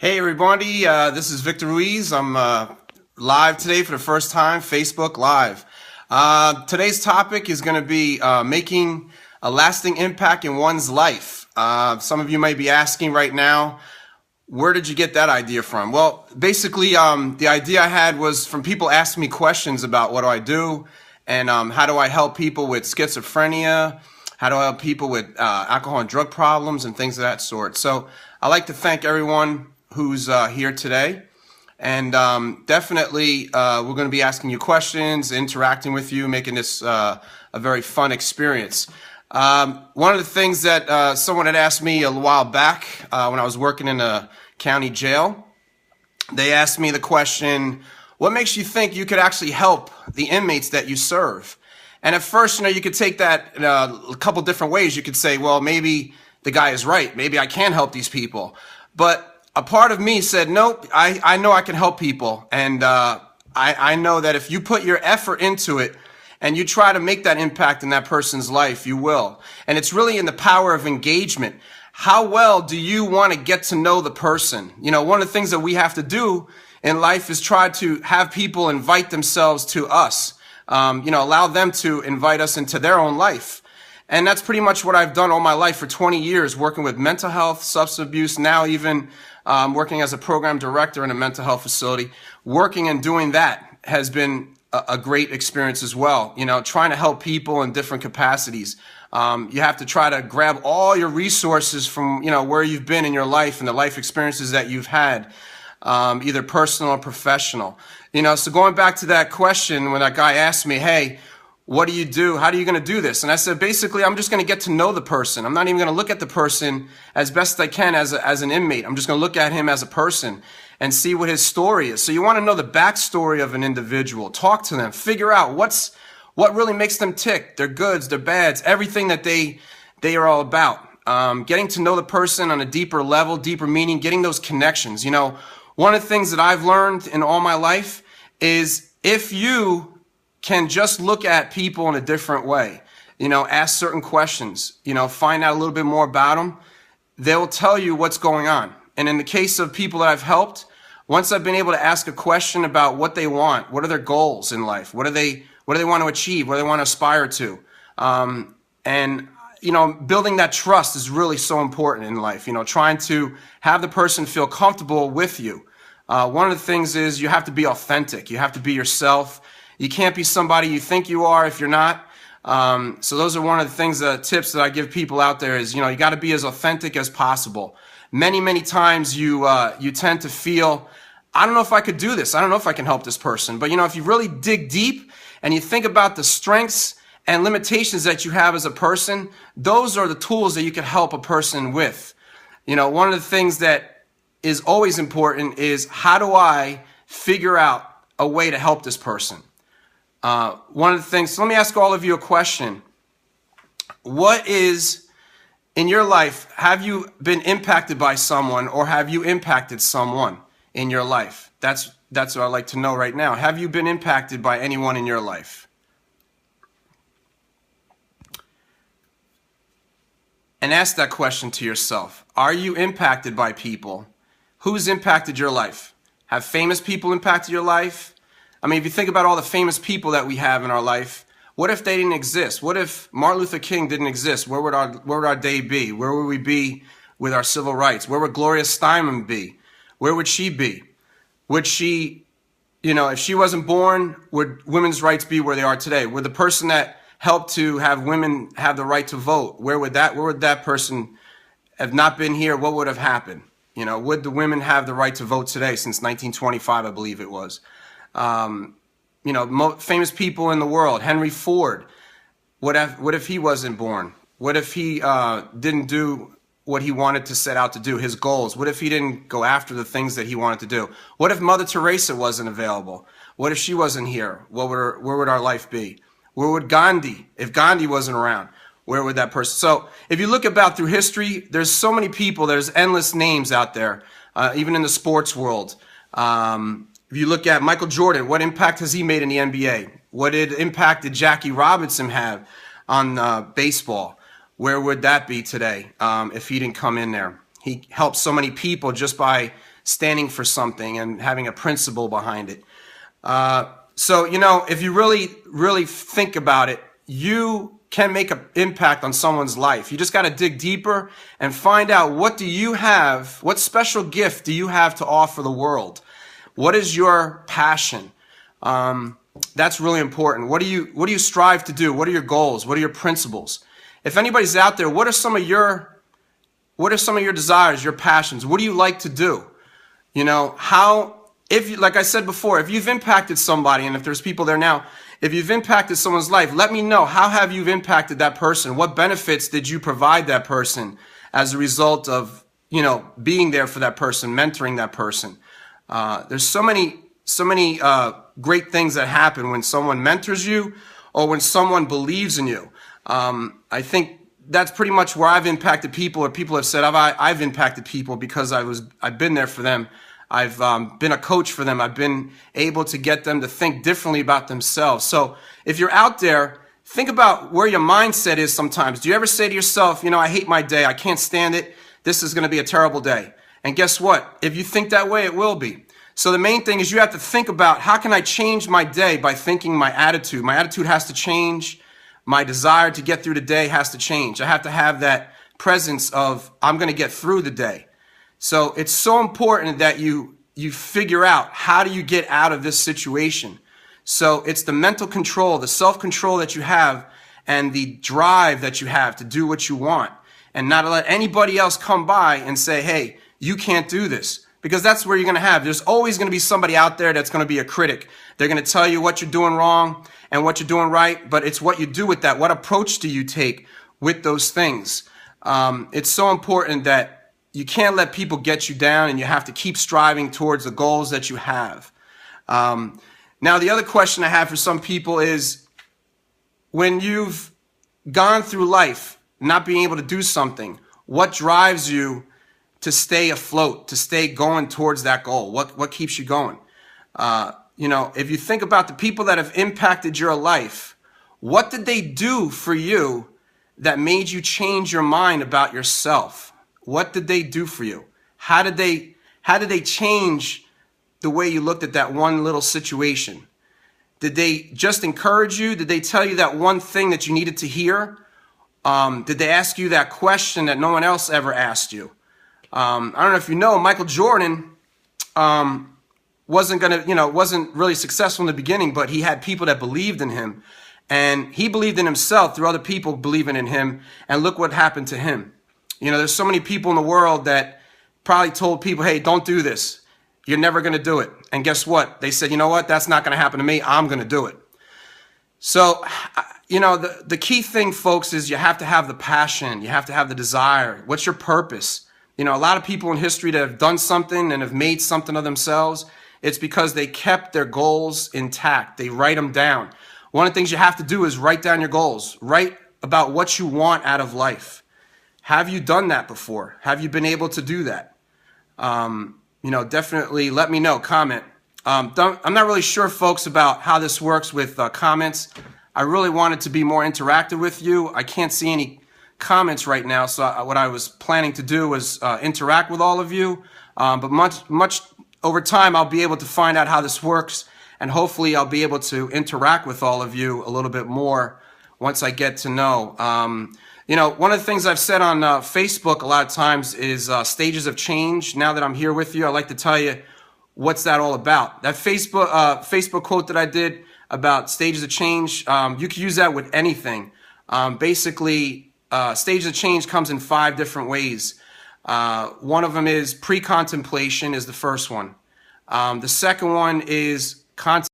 Hey everybody, this is Victor Ruiz. I'm live today for the first time, Facebook Live. Today's topic is going to be making a lasting impact in one's life. Some of you might be asking right now, where did you get that idea from? Well, basically, the idea I had was from people asking me questions about what do I do and how do I help people with schizophrenia, how do I help people with alcohol and drug problems and things of that sort. So I'd like to thank everyone who's here today. And definitely we're going to be asking you questions, interacting with you, making this a very fun experience. One of the things that someone had asked me a while back when I was working in a county jail, they asked me the question, what makes you think you could actually help the inmates that you serve? And at first, you could take that a couple different ways. You could say, well, maybe the guy is right. Maybe I can help these people. But a part of me said, nope, I know I can help people. And I know that if you put your effort into it and you try to make that impact in that person's life, you will. And it's really in the power of engagement. How well do you want to get to know the person? One of the things that we have to do in life is try to have people invite themselves to us. Allow them to invite us into their own life. And that's pretty much what I've done all my life for 20 years, working with mental health, substance abuse, now even working as a program director in a mental health facility. Working and doing that has been a great experience as well. Trying to help people in different capacities. You have to try to grab all your resources from, where you've been in your life and the life experiences that you've had, either personal or professional. So going back to that question when that guy asked me, hey, what do you do? How are you going to do this? And I said, basically, I'm just going to get to know the person. I'm not even going to look at the person as best I can as an inmate. I'm just going to look at him as a person and see what his story is. So you want to know the backstory of an individual. Talk to them. Figure out what really makes them tick, their goods, their bads, everything that they are all about. Getting to know the person on a deeper level, deeper meaning, getting those connections. One of the things that I've learned in all my life is if you can just look at people in a different way, ask certain questions, find out a little bit more about them, they'll tell you what's going on. And in the case of people that I've helped, once I've been able to ask a question about what they want, what are their goals in life, what do they want to achieve, what do they want to aspire to, building that trust is really so important in life, trying to have the person feel comfortable with you. One of the things is you have to be authentic. You have to be yourself. You can't be somebody you think you are if you're not. So those are one of the things, tips that I give people out there is, you got to be as authentic as possible. Many, many times you tend to feel, I don't know if I could do this. I don't know if I can help this person. But, if you really dig deep and you think about the strengths and limitations that you have as a person, those are the tools that you can help a person with. One of the things that is always important is how do I figure out a way to help this person? One of the things, so let me ask all of you a question. What is, in your life, have you been impacted by someone or have you impacted someone in your life? That's what I'd like to know right now. Have you been impacted by anyone in your life? And ask that question to yourself. Are you impacted by people? Who's impacted your life? Have famous people impacted your life? I mean, if you think about all the famous people that we have in our life, what if they didn't exist? What if Martin Luther King didn't exist? Where would our day be? Where would we be with our civil rights? Where would Gloria Steinem be? Where would she be? Would she, if she wasn't born, would women's rights be where they are today? Would the person that helped to have women have the right to vote, where would that person have not been here? What would have happened? Would the women have the right to vote today since 1925, I believe it was? Famous people in the world, Henry Ford, what if he wasn't born? What if he didn't do what he wanted to set out to do, his goals? What if he didn't go after the things that he wanted to do? What if Mother Teresa wasn't available? What if she wasn't here? Where would our life be? Where would Gandhi, if Gandhi wasn't around, where would that person? So if you look about through history, there's so many people, there's endless names out there, even in the sports world. If you look at Michael Jordan, what impact has he made in the NBA? What impact did Jackie Robinson have on baseball? Where would that be today if he didn't come in there? He helped so many people just by standing for something and having a principle behind it. So, you know, if you really think about it, you can make an impact on someone's life. You just got to dig deeper and find out, what do you have? What special gift do you have to offer the world? What is your passion? That's really important. What do you strive to do? What are your goals? What are your principles? If anybody's out there, what are some of your desires, your passions? What do you like to do? You know, like I said before, if you've impacted somebody, and if there's people there now, if you've impacted someone's life, let me know. How have you impacted that person? What benefits did you provide that person as a result of, you know, being there for that person, mentoring that person? There's so many great things that happen when someone mentors you or when someone believes in you. I think that's pretty much where I've impacted people, or people have said I've impacted people because I've been there for them. I've been a coach for them. I've been able to get them to think differently about themselves. So if you're out there, think about where your mindset is sometimes. Do you ever say to yourself, you know, I hate my day. I can't stand it. This is going to be a terrible day. And guess what? If you think that way, it will be. So the main thing is you have to think about, how can I change my day by thinking my attitude? My attitude has to change. My desire to get through the day has to change. I have to have that presence of, I'm going to get through the day. So it's so important that you figure out, how do you get out of this situation? So it's the mental control, the self-control that you have, and the drive that you have to do what you want, and not let anybody else come by and say, hey, you can't do this. Because that's where you're going to have. There's always going to be somebody out there that's going to be a critic. They're going to tell you what you're doing wrong and what you're doing right, but it's what you do with that. What approach do you take with those things? It's so important that you can't let people get you down, and you have to keep striving towards the goals that you have. Now, the other question I have for some people is, when you've gone through life not being able to do something, what drives you to stay afloat, to stay going towards that goal? What keeps you going? You know, if you think about the people that have impacted your life, what did they do for you that made you change your mind about yourself? What did they do for you? How did they change the way you looked at that one little situation? Did they just encourage you? Did they tell you that one thing that you needed to hear? Did they ask you that question that no one else ever asked you? I don't know if you know, Michael Jordan wasn't really successful in the beginning, but he had people that believed in him, and he believed in himself through other people believing in him, and look what happened to him. You know, there's so many people in the world that probably told people, hey, don't do this. You're never going to do it. And guess what? They said, you know what? That's not going to happen to me. I'm going to do it. So, you know, the key thing, folks, is you have to have the passion. You have to have the desire. What's your purpose? You know, a lot of people in history that have done something and have made something of themselves, it's because they kept their goals intact. They write them down. One of the things you have to do is write down your goals. Write about what you want out of life. Have you done that before? Have you been able to do that? You know, definitely let me know. Comment. I'm not really sure, folks, about how this works with comments. I really wanted to be more interactive with you. I can't see any comments right now, so what I was planning to do was interact with all of you. But much over time, I'll be able to find out how this works, and hopefully I'll be able to interact with all of you a little bit more once I get to know. You know, one of the things I've said on Facebook a lot of times is stages of change. Now that I'm here with you, I'd like to tell you what's that all about. That Facebook quote that I did about stages of change, you can use that with anything. Basically, stages of change comes in 5 different ways. One of them is pre-contemplation is the first one. The second one is contemplation.